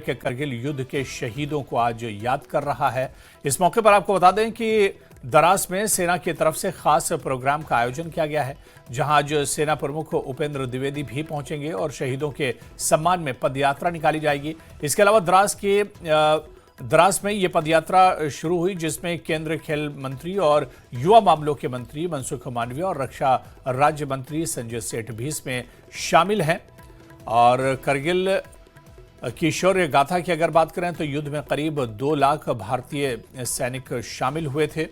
के करगिल युद्ध के शहीदों को आज याद कर रहा है। इस मौके पर आपको बता दें कि द्रास में सेना की तरफ से खास प्रोग्राम का आयोजन किया गया है, जहां आज सेना प्रमुख उपेंद्र द्विवेदी भी पहुंचेंगे और शहीदों के सम्मान में पदयात्रा निकाली जाएगी। इसके अलावा द्रास में ये पदयात्रा शुरू हुई, जिसमें केंद्रीय खेल मंत्री और युवा मामलों के मंत्री मनसुख मांडविया और रक्षा राज्य मंत्री संजय सेठ भी इसमें शामिल हैं। और करगिल की शौर्य गाथा की अगर बात करें तो युद्ध में करीब 2 लाख भारतीय सैनिक शामिल हुए थे।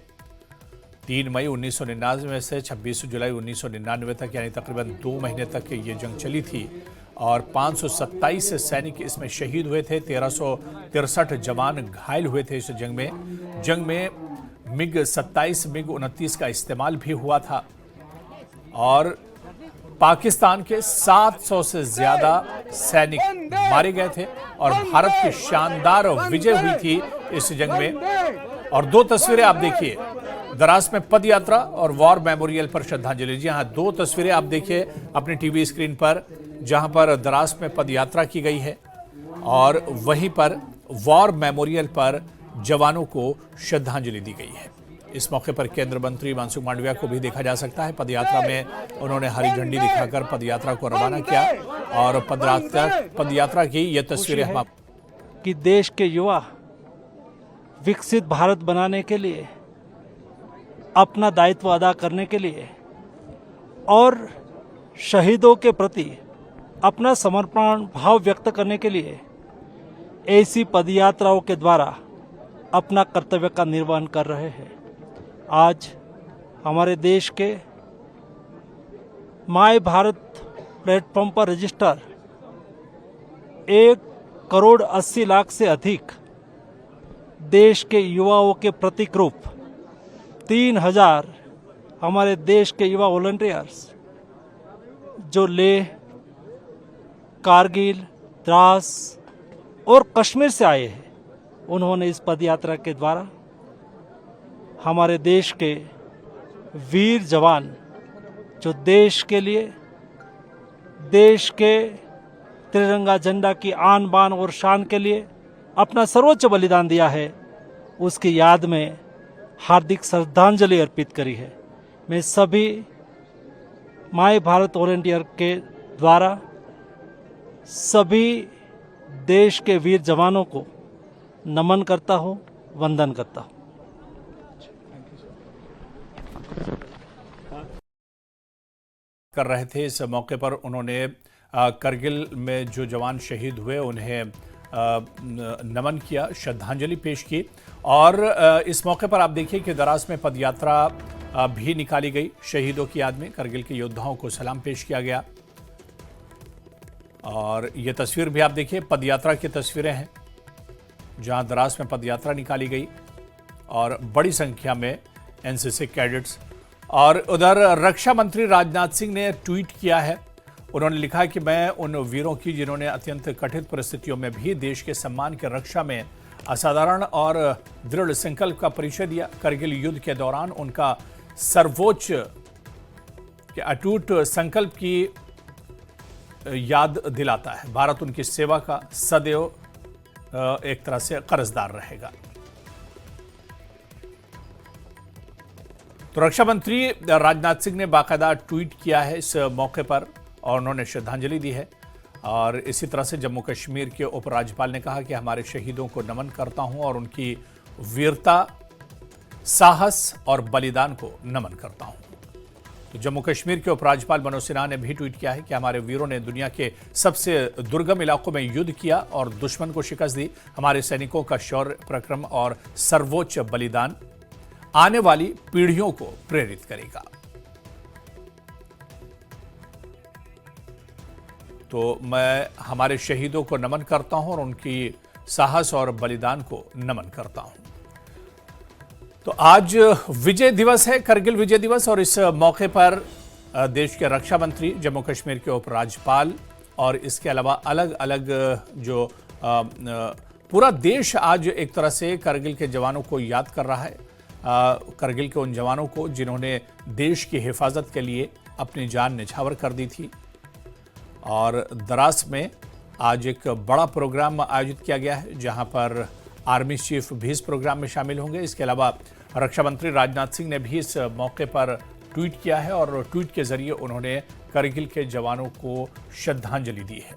3 मई 1999 से 26 जुलाई 1999 तक, यानी तकरीबन 2 महीने तक ये जंग चली थी और 527 सैनिक इसमें शहीद हुए थे। 1363 जवान घायल हुए थे इस जंग में MiG-27 MiG-29 का इस्तेमाल भी हुआ था और पाकिस्तान के 700 से ज्यादा सैनिक मारे गए थे और भारत की शानदार विजय हुई थी इस जंग में। और 2 तस्वीरें आप देखिए, द्रास में पदयात्रा और वॉर मेमोरियल पर श्रद्धांजलि। जी हाँ, 2 तस्वीरें आप देखिए अपनी टीवी स्क्रीन पर, जहां पर द्रास में पदयात्रा की गई है और वहीं पर वॉर मेमोरियल पर जवानों को श्रद्धांजलि दी गई है। इस मौके पर केंद्रीय मंत्री मनसुख मांडविया को भी देखा जा सकता है। पदयात्रा में उन्होंने हरी झंडी दिखाकर पदयात्रा को रवाना किया और पदयात्रा की ये तस्वीरें हम कि देश के युवा विकसित भारत बनाने के लिए, अपना दायित्व अदा करने के लिए और शहीदों के प्रति अपना समर्पण भाव व्यक्त करने के लिए ऐसी पदयात्राओं के द्वारा अपना कर्तव्य का निर्वहन कर रहे हैं। आज हमारे देश के माय भारत प्लेटफॉर्म पर रजिस्टर 1,80,00,000 से अधिक देश के युवाओं के प्रतीक रूप 3,000 हमारे देश के युवा वॉलंटियर्स जो लेह, कारगिल, द्रास और कश्मीर से आए हैं, उन्होंने इस पदयात्रा के द्वारा हमारे देश के वीर जवान जो देश के लिए, देश के तिरंगा झंडा की आन बान और शान के लिए अपना सर्वोच्च बलिदान दिया है, उसकी याद में हार्दिक श्रद्धांजलि अर्पित करी है। मैं सभी माय भारत वॉलंटियर के द्वारा सभी देश के वीर जवानों को नमन करता हूँ, वंदन करता हूँ। कर रहे थे इस मौके पर उन्होंने करगिल में जो जवान शहीद हुए उन्हें नमन किया, श्रद्धांजलि पेश की। और इस मौके पर आप देखिए कि द्रास में पदयात्रा भी निकाली गई शहीदों की याद में। करगिल के योद्धाओं को सलाम पेश किया गया और ये तस्वीर भी आप देखिए, पदयात्रा की तस्वीरें हैं जहां द्रास में पदयात्रा निकाली गई और बड़ी संख्या में एनसीसी कैडेट्स। और उधर रक्षा मंत्री राजनाथ सिंह ने ट्वीट किया है। उन्होंने लिखा कि मैं उन वीरों की जिन्होंने अत्यंत कठिन परिस्थितियों में भी देश के सम्मान की रक्षा में असाधारण और दृढ़ संकल्प का परिचय दिया। करगिल युद्ध के दौरान उनका सर्वोच्च के अटूट संकल्प की याद दिलाता है। भारत उनकी सेवा का सदैव एक तरह से कर्जदार रहेगा। तो रक्षा मंत्री राजनाथ सिंह ने बाकायदा ट्वीट किया है इस मौके पर और उन्होंने श्रद्धांजलि दी है। और इसी तरह से जम्मू कश्मीर के उपराज्यपाल ने कहा कि हमारे शहीदों को नमन करता हूं और उनकी वीरता, साहस और बलिदान को नमन करता हूं। तो जम्मू कश्मीर के उपराज्यपाल मनोज सिन्हा ने भी ट्वीट किया है कि हमारे वीरों ने दुनिया के सबसे दुर्गम इलाकों में युद्ध किया और दुश्मन को शिकस्त दी। हमारे सैनिकों का शौर्य, पराक्रम और सर्वोच्च बलिदान आने वाली पीढ़ियों को प्रेरित करेगा। तो मैं हमारे शहीदों को नमन करता हूं और उनकी साहस और बलिदान को नमन करता हूं। तो आज विजय दिवस है, करगिल विजय दिवस, और इस मौके पर देश के रक्षा मंत्री, जम्मू कश्मीर के उपराज्यपाल और इसके अलावा अलग अलग जो पूरा देश आज एक तरह से करगिल के जवानों को याद कर रहा है। करगिल के उन जवानों को जिन्होंने देश की हिफाजत के लिए अपनी जान न्यौछावर कर दी थी। और द्रास में आज एक बड़ा प्रोग्राम आयोजित किया गया है, जहां पर आर्मी चीफ भी इस प्रोग्राम में शामिल होंगे। इसके अलावा रक्षा मंत्री राजनाथ सिंह ने भी इस मौके पर ट्वीट किया है और ट्वीट के जरिए उन्होंने करगिल के जवानों को श्रद्धांजलि दी है।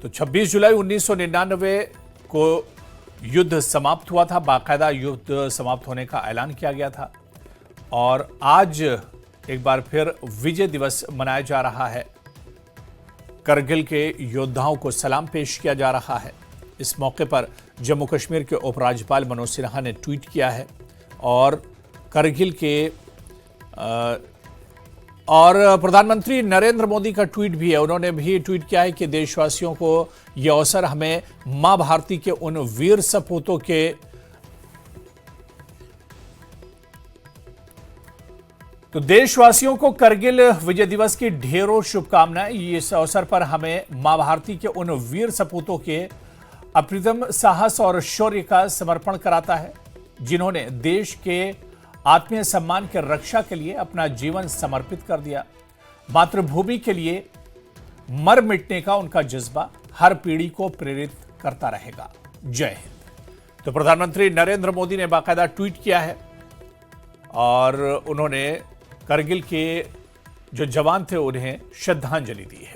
तो 26 जुलाई 1999 को युद्ध समाप्त हुआ था, बाकायदा युद्ध समाप्त होने का ऐलान किया गया था और आज एक बार फिर विजय दिवस मनाया जा रहा है। करगिल के योद्धाओं को सलाम पेश किया जा रहा है। इस मौके पर जम्मू कश्मीर के उपराज्यपाल मनोज सिन्हा ने ट्वीट किया है और करगिल के और प्रधानमंत्री नरेंद्र मोदी का ट्वीट भी है। उन्होंने भी ट्वीट किया है कि देशवासियों को यह अवसर हमें मां भारती के उन वीर सपूतों के तो देशवासियों को करगिल विजय दिवस की ढेरों शुभकामनाएं। इस अवसर पर हमें मां भारती के उन वीर सपूतों के अप्रतिम साहस और शौर्य का समर्पण कराता है, जिन्होंने देश के आत्मीय सम्मान की रक्षा के लिए अपना जीवन समर्पित कर दिया। मातृभूमि के लिए मर मिटने का उनका जज्बा हर पीढ़ी को प्रेरित करता रहेगा। जय हिंद। तो प्रधानमंत्री नरेंद्र मोदी ने बाकायदा ट्वीट किया है और उन्होंने करगिल के जो जवान थे उन्हें श्रद्धांजलि दी है।